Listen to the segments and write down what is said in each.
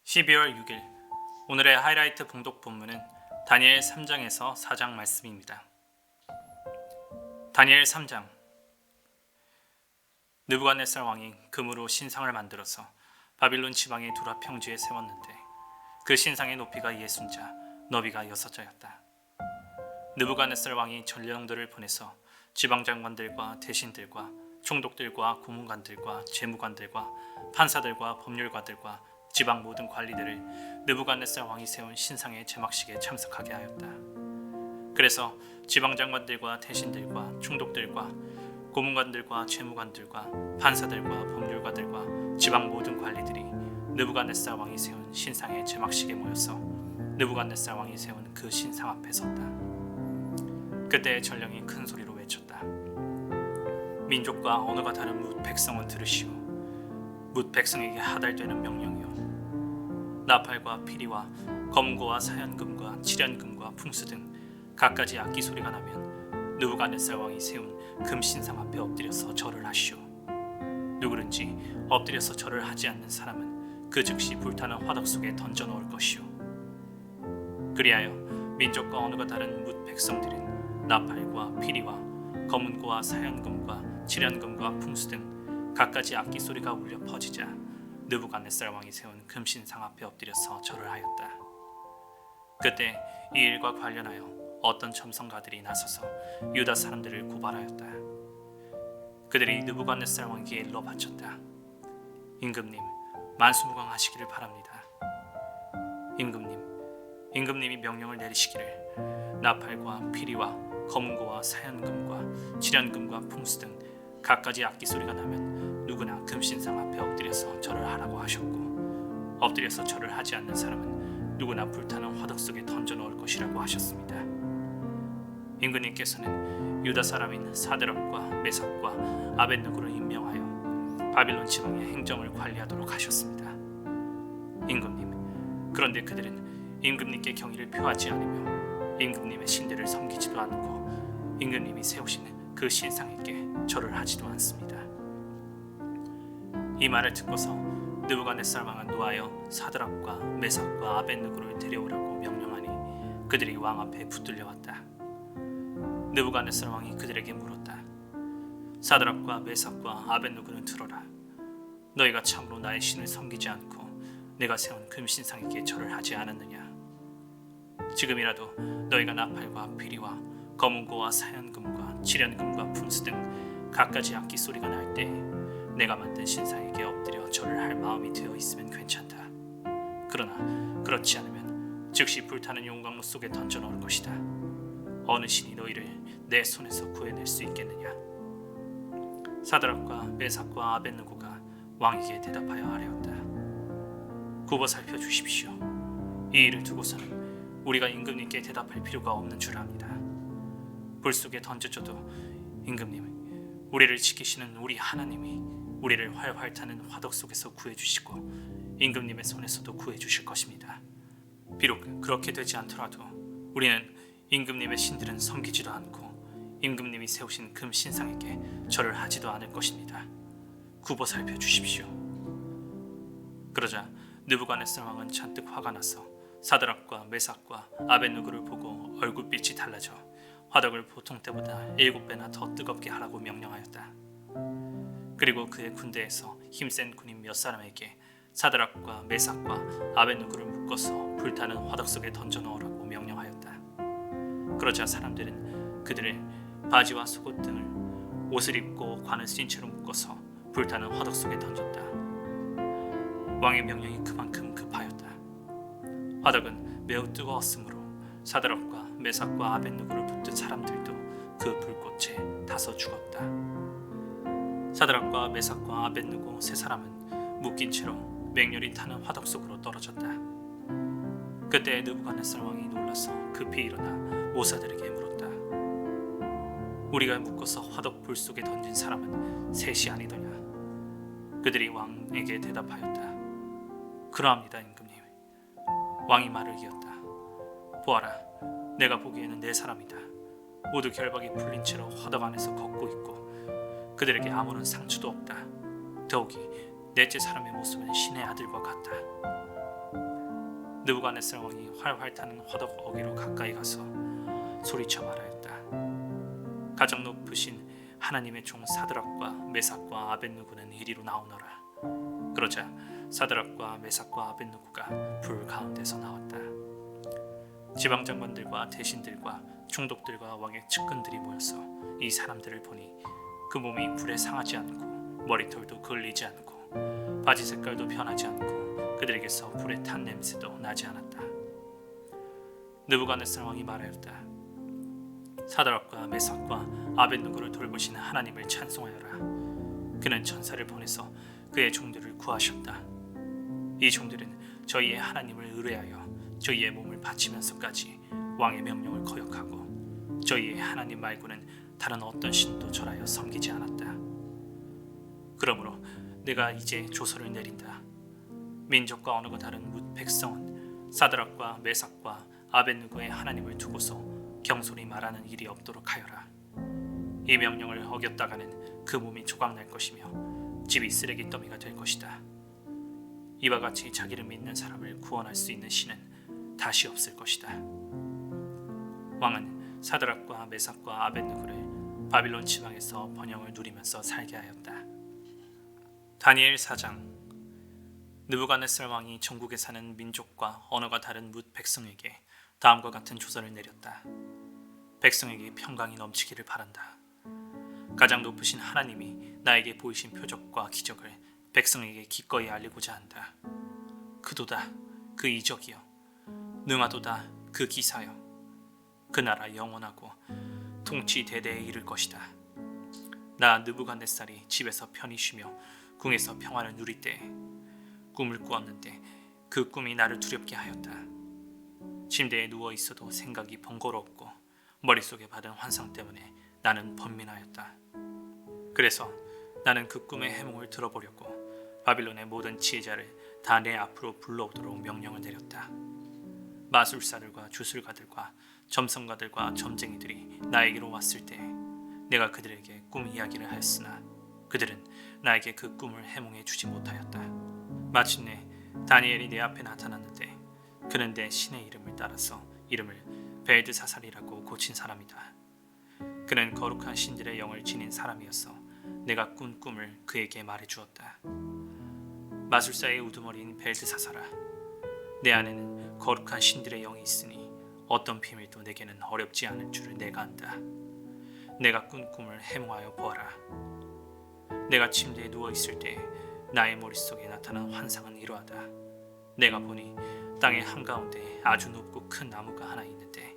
(12월 6일) 오늘의 하이라이트 봉독 본문은 다니엘 3장에서 4장 말씀입니다. 다니엘 3장. 느부갓네살 왕이 금으로 신상을 만들어서 바빌론 지방의 두라 평지에 세웠는데 그 신상의 높이가 60자, 너비가 6자였다. 느부갓네살 왕이 전령들을 보내서 지방장관들과 대신들과 총독들과 고문관들과 재무관들과 판사들과 법률가들과 지방 모든 관리들을 느부갓네살 왕이 세운 신상의 제막식에 참석하게 하였다. 그래서 지방장관들과 대신들과 총독들과 고문관들과 재무관들과 판사들과 법률가들과 지방 모든 관리들이 느부갓네살 왕이 세운 신상의 제막식에 모여서 느부갓네살 왕이 세운 그 신상 앞에 섰다. 그때 전령이 큰 소리로 외쳤다. 민족과 언어가 다른 뭇 백성은 들으시오. 뭇 백성에게 하달되는 명령이요, 나팔과 피리와 검고와 사연금과 칠연금과 풍수 등 갖가지 악기 소리가 나면 느부갓네살 왕이 세운 금신상 앞에 엎드려서 절을 하시오. 누구든지 엎드려서 절을 하지 않는 사람은 그 즉시 불타는 화덕 속에 던져 넣을 것이오. 그리하여 민족과 언어가 다른 뭇 백성들은 나팔과 피리와 검은고와 사연금과 칠연금과 풍수 등 갖가지 악기 소리가 울려 퍼지자 느부갓네살 왕이 세운 금신상 앞에 엎드려서 절을 하였다. 그때 이 일과 관련하여 어떤 점성가들이 나서서 유다 사람들을 고발하였다. 그들이 느부갓네살 왕에게 일러 바쳤다. 임금님, 만수무강하시기를 바랍니다. 임금님이 명령을 내리시기를 나팔과 피리와 검은고와 사연금과 칠연금과 풍수 등 갖가지 악기 소리가 나면 누구나 금신상 앞에 엎드려서 절을 하라고 하셨고, 엎드려서 절을 하지 않는 사람은 누구나 불타는 화덕 속에 던져 넣을 것이라고 하셨습니다. 임금님께서는 유다 사람인 사드락과 메삭과 아벳느고를 임명하여 바빌론 지방의 행정을 관리하도록 하셨습니다. 임금님, 그런데 그들은 임금님께 경의를 표하지 않으며 임금님의 신들을 섬기지도 않고 임금님이 세우신 그 신상에게 절을 하지도 않습니다. 이 말을 듣고서 느부갓네살 왕은 노하여 사드락과 메삭과 아벳느고를 데려오라고 명령하니 그들이 왕 앞에 붙들려 왔다. 느부갓네살 왕이 그들에게 물었다. 사드락과 메삭과 아벳느고는 들어라. 너희가 참으로 나의 신을 섬기지 않고 내가 세운 금신상에게 절을 하지 않았느냐? 지금이라도 너희가 나팔과 피리와 검은고와 사연금과 칠연금과 풍수 등 갖가지 악기 소리가 날 때 내가 만든 신상에게 엎드려 절을 할 마음이 되어 있으면 괜찮다. 그러나 그렇지 않으면 즉시 불타는 용광로 속에 던져 넣을 것이다. 어느 신이 너희를 내 손에서 구해낼 수 있겠느냐? 사드락과 메삭과 아벳느고가 왕에게 대답하여 아뢰었다. 굽어 살펴 주십시오. 이 일을 두고서는 우리가 임금님께 대답할 필요가 없는 줄 압니다. 불 속에 던져져도 임금님, 우리를 지키시는 우리 하나님이 우리를 활활 타는 화덕 속에서 구해주시고 임금님의 손에서도 구해주실 것입니다. 비록 그렇게 되지 않더라도 우리는 임금님의 신들은 섬기지도 않고 임금님이 세우신 금 신상에게 절을 하지도 않을 것입니다. 굽어 살펴 주십시오. 그러자 느부갓네살 왕은 잔뜩 화가 나서 사드락과 메삭과 아벳느고를 보고 얼굴빛이 달라져 화덕을 보통 때보다 7배나 더 뜨겁게 하라고 명령하였다. 그리고 그의 군대에서 힘센 군인 몇 사람에게 사드락과 메삭과 아벳느고를 묶어서 불타는 화덕 속에 던져 넣으라고 명령하였다. 그러자 사람들은 그들을 바지와 속옷 등을 옷을 입고 관을 쓴 채로 묶어서 불타는 화덕 속에 던졌다. 왕의 명령이 그만큼 급하였다. 화덕은 매우 뜨거웠으므로 사드락과 메삭과 아벳느고를 붙든 사람들도 그 불꽃에 타서 죽었다. 사드락과 메삭과 아벳느고 세 사람은 묶인 채로 맹렬히 타는 화덕 속으로 떨어졌다. 그때 느부갓네살 왕이 놀라서 급히 일어나 모사들에게 물었다. 우리가 묶어서 화덕 불 속에 던진 사람은 셋이 아니더냐. 그들이 왕에게 대답하였다. 그러합니다, 임금님. 왕이 말을 이었다. 보아라, 내가 보기에는 네 사람이다. 모두 결박이 풀린 채로 화덕 안에서 걷고 있고 그들에게 아무런 상처도 없다. 더욱이 넷째 사람의 모습은 신의 아들과 같다. 느부갓네살 왕이 활활 타는 화덕 어귀로 가까이 가서 소리쳐 말하였다. 가장 높으신 하나님의 종 사드락과 메삭과 아벳느고는 이리로 나오너라. 그러자 사드락과 메삭과 아벳느고가 불 가운데서 나왔다. 지방장관들과 대신들과 총독들과 왕의 측근들이 모여서 이 사람들을 보니 그 몸이 불에 상하지 않고 머리털도 걸리지 않고 바지 색깔도 변하지 않고 그들에게서 불에 탄 냄새도 나지 않았다. 느부갓네살 왕이 말하였다. 사드락과 메삭과 아벳느고를 돌보신 하나님을 찬송하여라. 그는 천사를 보내서 그의 종들을 구하셨다. 이 종들은 저희의 하나님을 의뢰하여 저희의 몸을 바치면서까지 왕의 명령을 거역하고 저희의 하나님 말고는 다른 어떤 신도 절하여 섬기지 않았다. 그러므로 내가 이제 조서를 내린다. 민족과 언어가 다른 뭇 백성은 사드락과 메삭과 아벳느고의 하나님을 두고서 경솔히 말하는 일이 없도록 하여라. 이 명령을 어겼다가는 그 몸이 조각날 것이며 집이 쓰레기 더미가 될 것이다. 이와 같이 자기를 믿는 사람을 구원할 수 있는 신은 다시 없을 것이다. 왕은 사드락과 메삭과 아벳느고를 바빌론 지방에서 번영을 누리면서 살게 하였다. 다니엘 4장. 느부갓네살 왕이 전국에 사는 민족과 언어가 다른 뭇 백성에게 다음과 같은 조서를 내렸다. 백성에게 평강이 넘치기를 바란다. 가장 높으신 하나님이 나에게 보이신 표적과 기적을 백성에게 기꺼이 알리고자 한다. 그도다 그 이적이여, 능하도다 그 기사여. 그 나라 영원하고 통치 대대에 이를 것이다. 나 느부갓네살이 집에서 편히 쉬며 궁에서 평안을 누릴 때에 꿈을 꾸었는데 그 꿈이 나를 두렵게 하였다. 침대에 누워 있어도 생각이 번거롭고 머릿속에 받은 환상 때문에 나는 번민하였다. 그래서 나는 그 꿈의 해몽을 들어보려고 바빌론의 모든 지혜자를 다 내 앞으로 불러오도록 명령을 내렸다. 마술사들과 주술가들과 점성가들과 점쟁이들이 나에게로 왔을 때 내가 그들에게 꿈 이야기를 하였으나 그들은 나에게 그 꿈을 해몽해 주지 못하였다. 마침내 다니엘이 내 앞에 나타났는데 그는 내 신의 이름을 따라서 이름을 벨드사살이라고 고친 사람이다. 그는 거룩한 신들의 영을 지닌 사람이어서 내가 꾼 꿈을 그에게 말해주었다. 마술사의 우두머리인 벨드사살아, 내 안에는 거룩한 신들의 영이 있으니 어떤 비밀도 내게는 어렵지 않을 줄을 내가 안다. 내가 꾼 꿈을 해몽하여 보아라. 내가 침대에 누워있을 때 나의 머릿속에 나타난 환상은 이러하다. 내가 보니 땅의 한가운데 아주 높고 큰 나무가 하나 있는데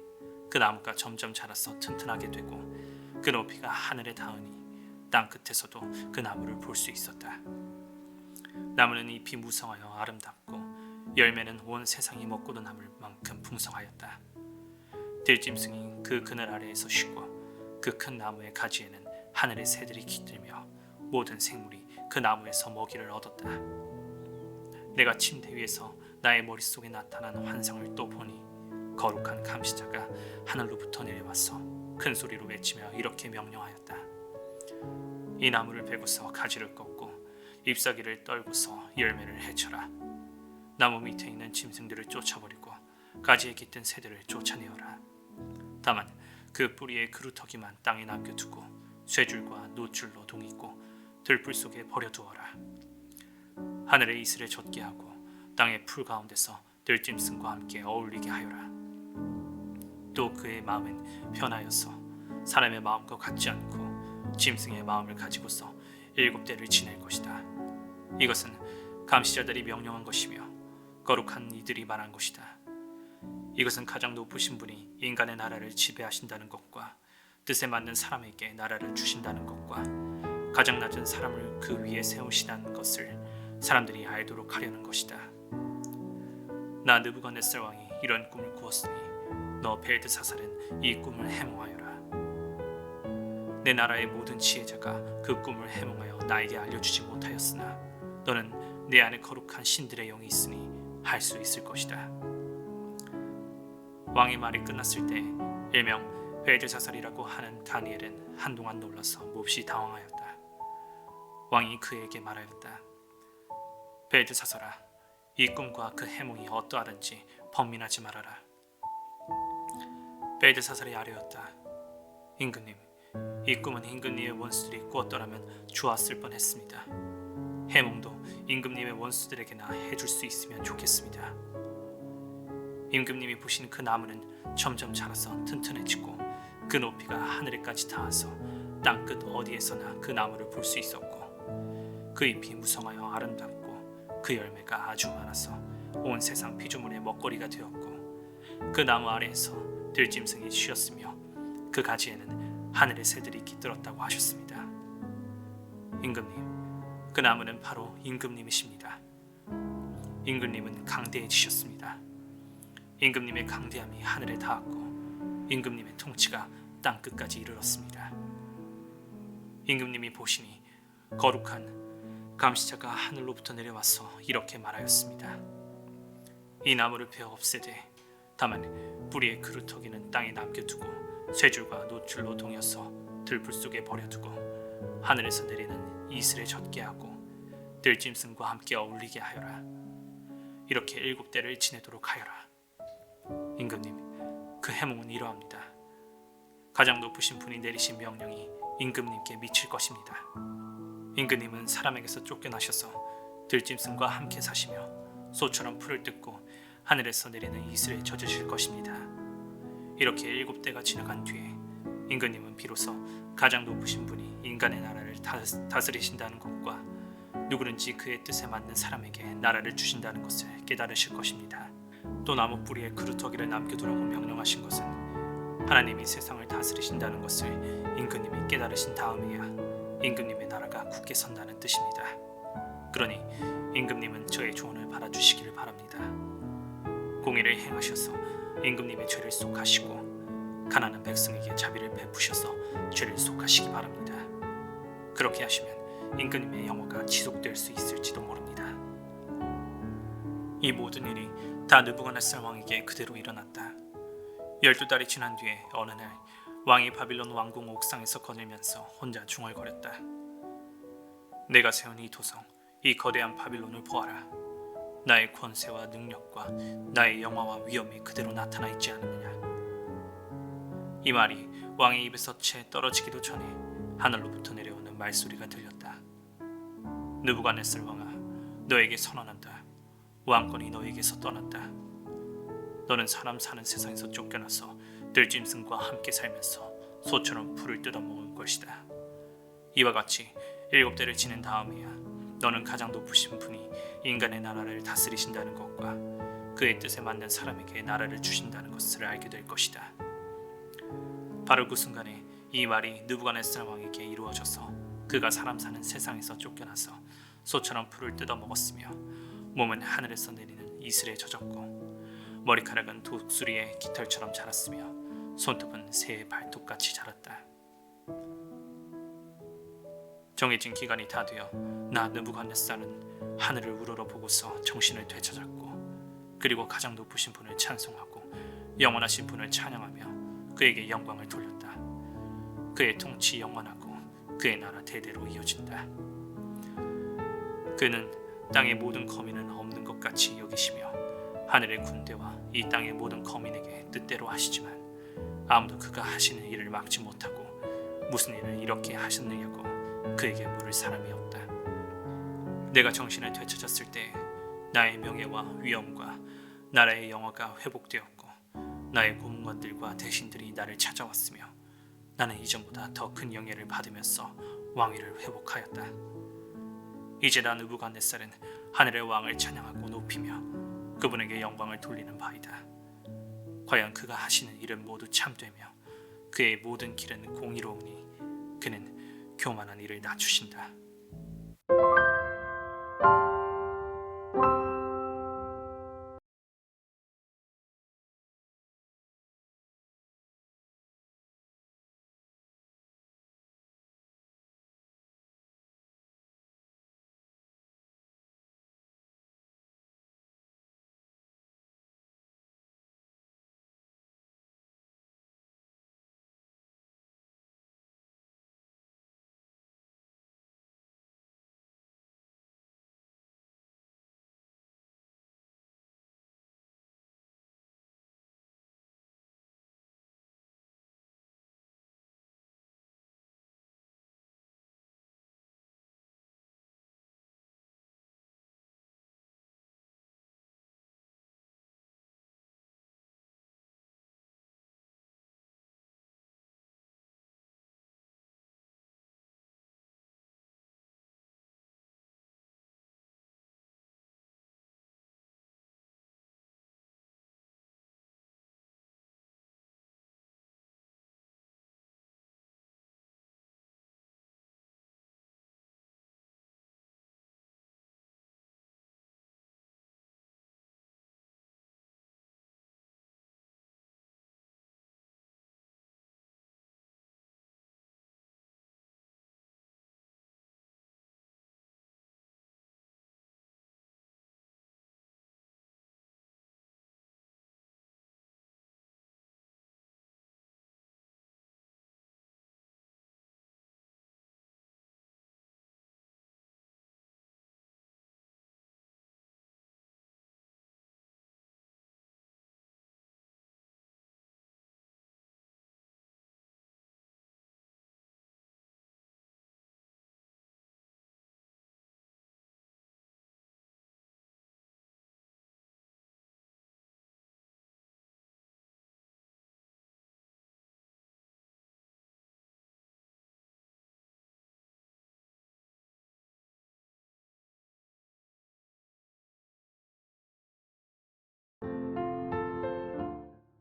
그 나무가 점점 자라서 튼튼하게 되고 그 높이가 하늘에 닿으니 땅 끝에서도 그 나무를 볼 수 있었다. 나무는 잎이 무성하여 아름답고 열매는 온 세상이 먹고도 남을 만큼 풍성하였다. 들짐승이 그 그늘 아래에서 쉬고 그 큰 나무의 가지에는 하늘의 새들이 깃들며 모든 생물이 그 나무에서 먹이를 얻었다. 내가 침대 위에서 나의 머릿속에 나타난 환상을 또 보니 거룩한 감시자가 하늘로부터 내려와서 큰 소리로 외치며 이렇게 명령하였다. 이 나무를 베고서 가지를 꺾고 잎사귀를 떨고서 열매를 해쳐라. 나무 밑에 있는 짐승들을 쫓아버리고 가지에 깃든 새들을 쫓아내어라. 다만 그 뿌리의 그루터기만 땅에 남겨두고 쇠줄과 노줄로 동이고 들불 속에 버려두어라. 하늘의 이슬에 젖게 하고 땅의 풀 가운데서 들짐승과 함께 어울리게 하여라. 또 그의 마음은 변하여서 사람의 마음과 같지 않고 짐승의 마음을 가지고서 7대를 지낼 것이다. 이것은 감시자들이 명령한 것이며 거룩한 이들이 말한 것이다. 이것은 가장 높으신 분이 인간의 나라를 지배하신다는 것과 뜻에 맞는 사람에게 나라를 주신다는 것과 가장 낮은 사람을 그 위에 세우시다는 것을 사람들이 알도록 하려는 것이다. 나 느부갓네살 왕이 이런 꿈을 꾸었으니 너 벨드사살은 이 꿈을 해몽하여라. 내 나라의 모든 지혜자가 그 꿈을 해몽하여 나에게 알려주지 못하였으나 너는 내 안에 거룩한 신들의 영이 있으니 할 수 있을 것이다. 왕의 말이 끝났을 때 일명 벨드사살이라고 하는 다니엘은 한동안 놀라서 몹시 당황하였다. 왕이 그에게 말하였다. 벨드사살아, 이 꿈과 그 해몽이 어떠하든지 번민하지 말아라. 벨드사살이 아뢰었다. 임금님, 이 꿈은 임금님의 원수들이 꾸었더라면 좋았을 뻔했습니다. 해몽도 임금님의 원수들에게나 해줄 수 있으면 좋겠습니다. 임금님이 보신 그 나무는 점점 자라서 튼튼해지고 그 높이가 하늘에까지 닿아서 땅끝 어디에서나 그 나무를 볼 수 있었고 그 잎이 무성하여 아름답고 그 열매가 아주 많아서 온 세상 피조물의 먹거리가 되었고 그 나무 아래에서 들짐승이 쉬었으며 그 가지에는 하늘의 새들이 깃들었다고 하셨습니다. 임금님, 그 나무는 바로 임금님이십니다. 임금님은 강대해지셨습니다. 임금님의 강대함이 하늘에 닿았고 임금님의 통치가 땅끝까지 이르렀습니다. 임금님이 보시니 거룩한 감시자가 하늘로부터 내려와서 이렇게 말하였습니다. 이 나무를 베어 없애되 다만 뿌리의 그루터기는 땅에 남겨두고 쇠줄과 노줄로 동여서 들불 속에 버려두고 하늘에서 내리는 이슬에 젖게 하고 들짐승과 함께 어울리게 하여라. 이렇게 7대를 지내도록 하여라. 임금님, 그 해몽은 이러합니다. 가장 높으신 분이 내리신 명령이 임금님께 미칠 것입니다. 임금님은 사람에게서 쫓겨나셔서 들짐승과 함께 사시며 소처럼 풀을 뜯고 하늘에서 내리는 이슬에 젖으실 것입니다. 이렇게 7대가 지나간 뒤에 임금님은 비로소 가장 높으신 분이 인간의 나라를 다스리신다는 것과 누구든지 그의 뜻에 맞는 사람에게 나라를 주신다는 것을 깨달으실 것입니다. 또 나무 뿌리에 그루터기를 남겨두라고 명령하신 것은 하나님이 세상을 다스리신다는 것을 임금님이 깨달으신 다음에야 임금님의 나라가 굳게 선다는 뜻입니다. 그러니 임금님은 저의 조언을 받아주시기를 바랍니다. 공의를 행하셔서 임금님의 죄를 속하시고 가난한 백성에게 자비를 베푸셔서 죄를 속하시기 바랍니다. 그렇게 하시면 임금님의 영화가 지속될 수 있을지도 모릅니다. 이 모든 일이 다 느부갓네살 왕에게 그대로 일어났다. 12달이 지난 뒤에 어느 날 왕이 바빌론 왕궁 옥상에서 거닐면서 혼자 중얼거렸다. 내가 세운 이 도성, 이 거대한 바빌론을 보아라. 나의 권세와 능력과 나의 영화와 위엄이 그대로 나타나 있지 않느냐. 이 말이 왕의 입에서 채 떨어지기도 전에 하늘로부터 내려오는 말소리가 들렸다. 느부갓네살 왕아, 너에게 선언한다. 왕권이 너에게서 떠났다. 너는 사람 사는 세상에서 쫓겨나서 들짐승과 함께 살면서 소처럼 풀을 뜯어먹을 것이다. 이와 같이 7대를 지낸 다음에야 너는 가장 높으신 분이 인간의 나라를 다스리신다는 것과 그의 뜻에 맞는 사람에게 나라를 주신다는 것을 알게 될 것이다. 바로 그 순간에 이 말이 느부갓네살 왕에게 이루어져서 그가 사람 사는 세상에서 쫓겨나서 소처럼 풀을 뜯어먹었으며 몸은 하늘에서 내리는 이슬에 젖었고 머리카락은 독수리의 깃털처럼 자랐으며 손톱은 새의 발톱같이 자랐다. 정해진 기간이 다 되어 나 느부갓네살은 하늘을 우러러 보고서 정신을 되찾았고 그리고 가장 높으신 분을 찬송하고 영원하신 분을 찬양하며 그에게 영광을 돌렸다. 그의 통치 영원하고 그의 나라 대대로 이어진다. 그는 땅의 모든 거민은 없는 것 같이 여기시며 하늘의 군대와 이 땅의 모든 거민에게 뜻대로 하시지만 아무도 그가 하시는 일을 막지 못하고 무슨 일을 이렇게 하셨느냐고 그에게 물을 사람이 없다. 내가 정신을 되찾았을 때 나의 명예와 위엄과 나라의 영화가 회복되었고 나의 고문관들과 대신들이 나를 찾아왔으며 나는 이전보다 더 큰 영예를 받으면서 왕위를 회복하였다. 이제 나 느부갓네살은 하늘의 왕을 찬양하고 높이며 그분에게 영광을 돌리는 바이다. 과연 그가 하시는 일은 모두 참되며 그의 모든 길은 공의로우니 그는 교만한 이를 낮추신다.